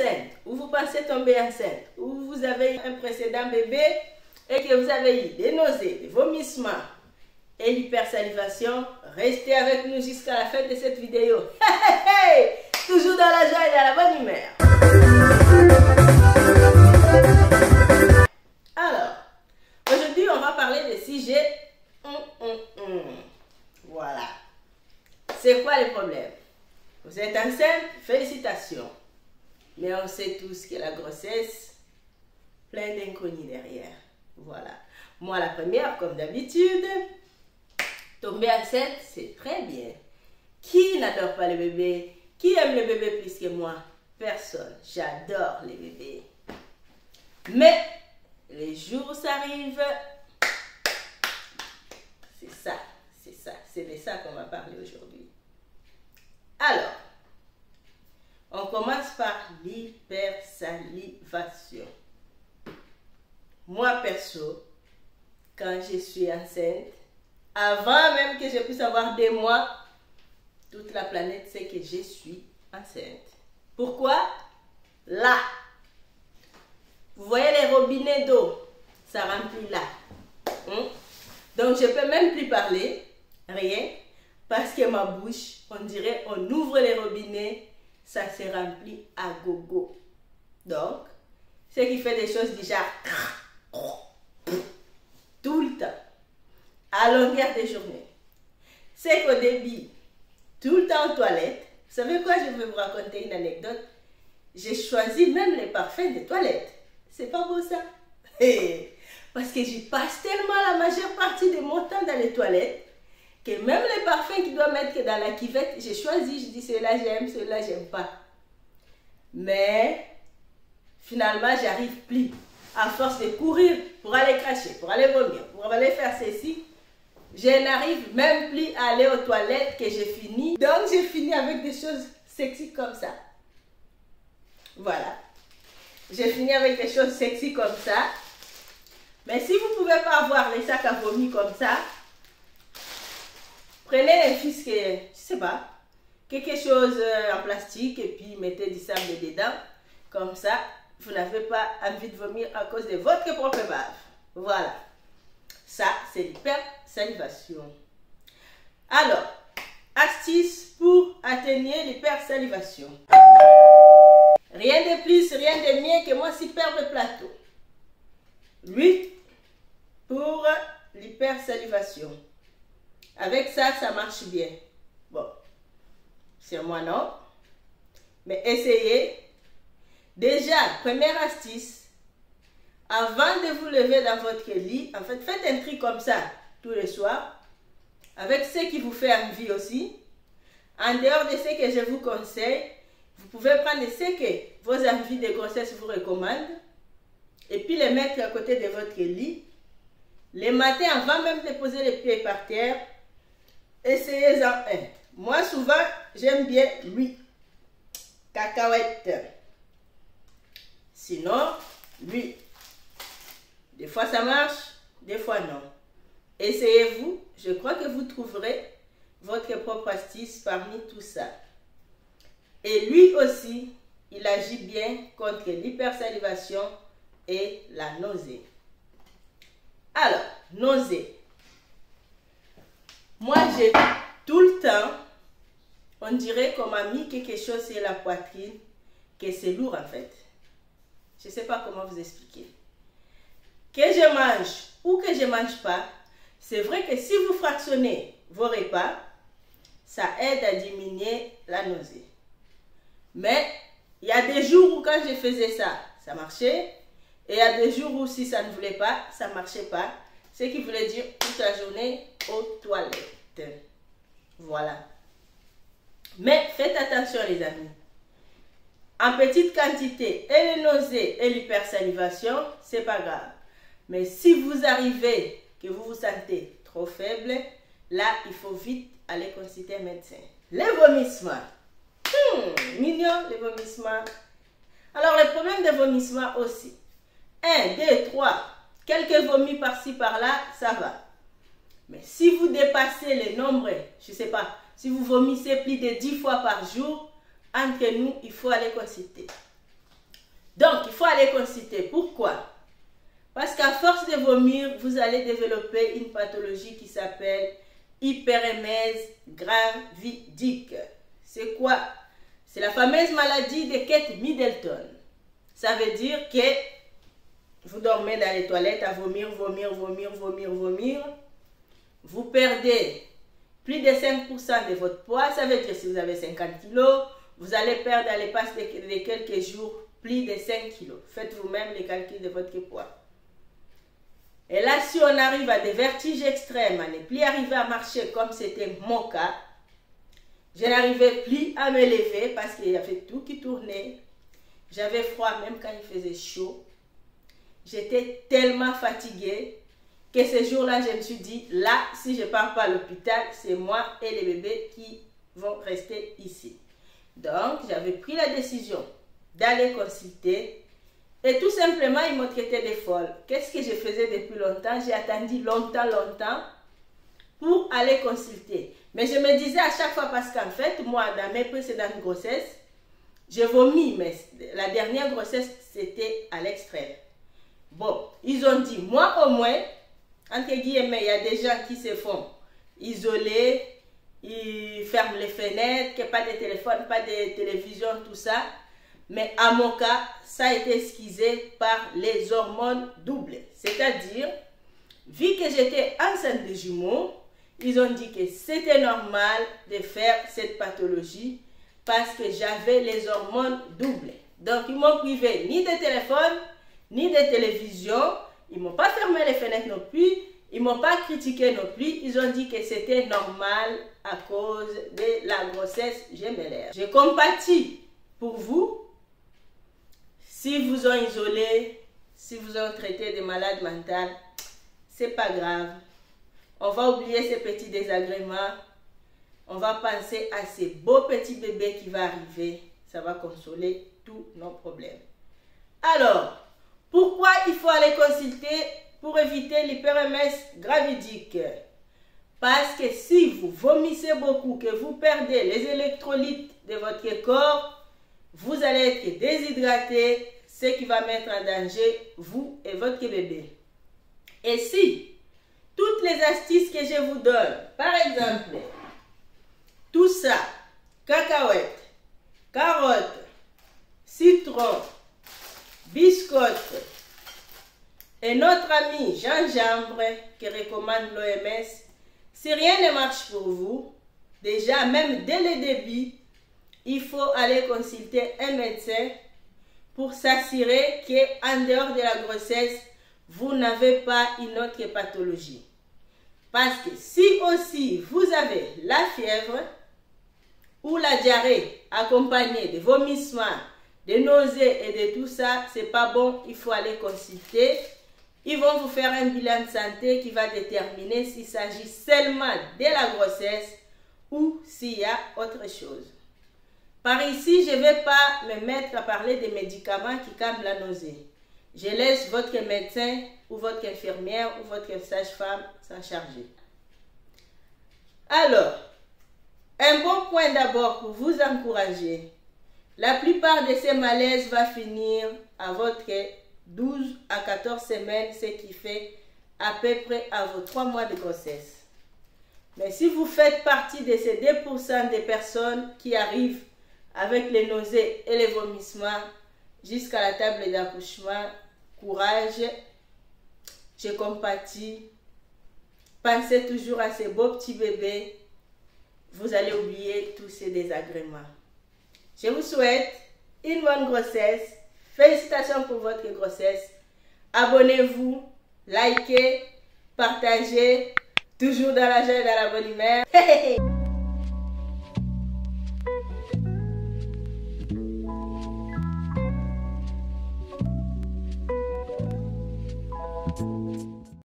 enceinte, ou vous pensez tomber enceinte, ou vous avez un précédent bébé et que vous avez eu des nausées, des vomissements et l'hypersalivation, restez avec nous jusqu'à la fin de cette vidéo. Toujours dans la joie et dans la bonne humeur. Alors, aujourd'hui, on va parler des sujets. Voilà. C'est quoi le problème? Vous êtes enceinte, félicitations. Mais on sait tous que la grossesse, plein d'inconnus derrière. Voilà. Moi, la première, comme d'habitude, tomber enceinte, c'est très bien. Qui n'adore pas les bébés? Qui aime les bébés plus que moi? Personne. J'adore les bébés. Mais, les jours s'arrivent. C'est de ça qu'on va parler aujourd'hui. Alors, on commence par l'hypersalivation. Moi, perso, quand je suis enceinte, avant même que je puisse avoir des mois, toute la planète sait que je suis enceinte. Pourquoi? Là, vous voyez les robinets d'eau, ça remplit là. Donc, je ne peux même plus parler, rien, parce que ma bouche, on dirait, on ouvre les robinets, ça se remplit à gogo. Donc, ce qui fait des choses du genre, tout le temps, à longueur de journée. C'est qu'au début, tout le temps en toilette, vous savez quoi, je vais vous raconter une anecdote. J'ai choisi même les parfums de toilette. C'est pas beau ça? Parce que j'y passe tellement la majeure partie de mon temps dans les toilettes que même les parfums qui doivent mettre dans la cuvette, j'ai choisi, je dis ceux-là j'aime, ceux-là j'aime pas. Mais finalement, j'arrive plus. À force de courir pour aller cracher, pour aller vomir, pour aller faire ceci, je n'arrive même plus à aller aux toilettes que j'ai fini. Donc, j'ai fini avec des choses sexy comme ça. Voilà. J'ai fini avec des choses sexy comme ça. Mais si vous ne pouvez pas avoir les sacs à vomi comme ça, prenez un fisc, je ne sais pas, quelque chose en plastique et puis mettez du sable dedans. Comme ça, vous n'avez pas envie de vomir à cause de votre propre bave. Voilà. Ça, c'est l'hypersalivation. Alors, astuce pour atténuer l'hypersalivation. Rien de plus, rien de mieux que mon superbe plateau. L'huile pour l'hypersalivation. Avec ça, ça marche bien. Bon, sur moi non. Mais essayez. Déjà, première astuce, avant de vous lever dans votre lit, en fait, faites un tri comme ça tous les soirs, avec ce qui vous fait envie aussi. En dehors de ce que je vous conseille, vous pouvez prendre ce que vos envies de grossesse vous recommandent, et puis les mettre à côté de votre lit. Les matins, avant même de poser les pieds par terre, essayez-en un. Moi, souvent, j'aime bien l'huile cacahuète. Sinon, lui, des fois ça marche, des fois non. Essayez-vous, je crois que vous trouverez votre propre astuce parmi tout ça. Et lui aussi, il agit bien contre l'hypersalivation et la nausée. Alors, nausée. Moi, j'ai tout le temps, on dirait qu'on m'a mis quelque chose sur la poitrine, que c'est lourd en fait. Je ne sais pas comment vous expliquer. Que je mange ou que je ne mange pas, c'est vrai que si vous fractionnez vos repas, ça aide à diminuer la nausée. Mais il y a des jours où quand je faisais ça, ça marchait. Et il y a des jours où si ça ne voulait pas, ça ne marchait pas. Ce qui voulait dire toute la journée aux toilettes. Voilà. Mais faites attention les amis. En petite quantité, et les nausées et l'hypersalivation, c'est pas grave. Mais si vous arrivez, que vous vous sentez trop faible, là, il faut vite aller consulter un médecin. Les vomissements. Mignon, les vomissements. Alors, les problèmes de vomissement aussi. 1, 2, 3. Quelques vomis par-ci, par-là, ça va. Mais si vous dépassez les nombres, je ne sais pas, si vous vomissez plus de 10 fois par jour, entre nous, il faut aller consulter. Donc, il faut aller consulter. Pourquoi? Parce qu'à force de vomir, vous allez développer une pathologie qui s'appelle hyperémèse gravidique. C'est quoi? C'est la fameuse maladie de Kate Middleton. Ça veut dire que vous dormez dans les toilettes à vomir. Vous perdez plus de 5% de votre poids. Ça veut dire que si vous avez 50 kg, vous allez perdre à l'espace de quelques jours plus de 5 kg. Faites vous-même les calculs de votre poids. Et là, si on arrive à des vertiges extrêmes, à ne plus arriver à marcher comme c'était mon cas, je n'arrivais plus à me lever parce qu'il y avait tout qui tournait. J'avais froid même quand il faisait chaud. J'étais tellement fatiguée que ce jour-là, je me suis dit, là, si je ne pars pas à l'hôpital, c'est moi et les bébés qui vont rester ici. Donc, j'avais pris la décision d'aller consulter. Et tout simplement, ils m'ont traité de folle. Qu'est-ce que je faisais depuis longtemps? J'ai attendu longtemps pour aller consulter. Mais je me disais à chaque fois, parce qu'en fait, moi, dans mes précédentes grossesses, je vomis, mais la dernière grossesse, c'était à l'extrême. Bon, ils ont dit, moi au moins, entre guillemets, il y a des gens qui se font isoler, ils ferment les fenêtres, qu'il n'y ait pas de téléphone, pas de télévision, tout ça. Mais à mon cas, ça a été esquissé par les hormones doublées. C'est-à-dire, vu que j'étais enceinte de jumeaux, ils ont dit que c'était normal de faire cette pathologie parce que j'avais les hormones doublées. Donc, ils m'ont privé ni de téléphone, ni de télévision. Ils ne m'ont pas fermé les fenêtres non plus. Ils ne m'ont pas critiqué non plus. Ils ont dit que c'était normal à cause de la grossesse gémellaire. Je compatis pour vous. Si vous ont isolé, si vous ont traité de malade mental, c'est pas grave. On va oublier ces petits désagréments. On va penser à ces beaux petits bébés qui vont arriver. Ça va consoler tous nos problèmes. Alors, pourquoi il faut aller consulter pour éviter l'hyperémèse gravidique? Parce que si vous vomissez beaucoup, que vous perdez les électrolytes de votre corps, vous allez être déshydraté, ce qui va mettre en danger vous et votre bébé. Et si toutes les astuces que je vous donne, par exemple, tout ça, cacahuètes, carottes, citron, biscottes, et notre ami gingembre que recommande l'OMS, si rien ne marche pour vous, déjà même dès le début, il faut aller consulter un médecin pour s'assurer qu'en dehors de la grossesse, vous n'avez pas une autre pathologie. Parce que si aussi vous avez la fièvre ou la diarrhée accompagnée de vomissements, de nausées et de tout ça, c'est pas bon, il faut aller consulter. Ils vont vous faire un bilan de santé qui va déterminer s'il s'agit seulement de la grossesse ou s'il y a autre chose. Par ici, je ne vais pas me mettre à parler des médicaments qui calment la nausée. Je laisse votre médecin ou votre infirmière ou votre sage-femme s'en charger. Alors, un bon point d'abord pour vous encourager. La plupart de ces malaises va finir à votre 12 à 14 semaines, ce qui fait à peu près à vos 3 mois de grossesse. Mais si vous faites partie de ces 2% des personnes qui arrivent avec les nausées et les vomissements jusqu'à la table d'accouchement, courage, je compatis. Pensez toujours à ces beaux petits bébés. Vous allez oublier tous ces désagréments. Je vous souhaite une bonne grossesse. Félicitations pour votre grossesse. Abonnez-vous, likez, partagez. Toujours dans la joie et dans la bonne humeur.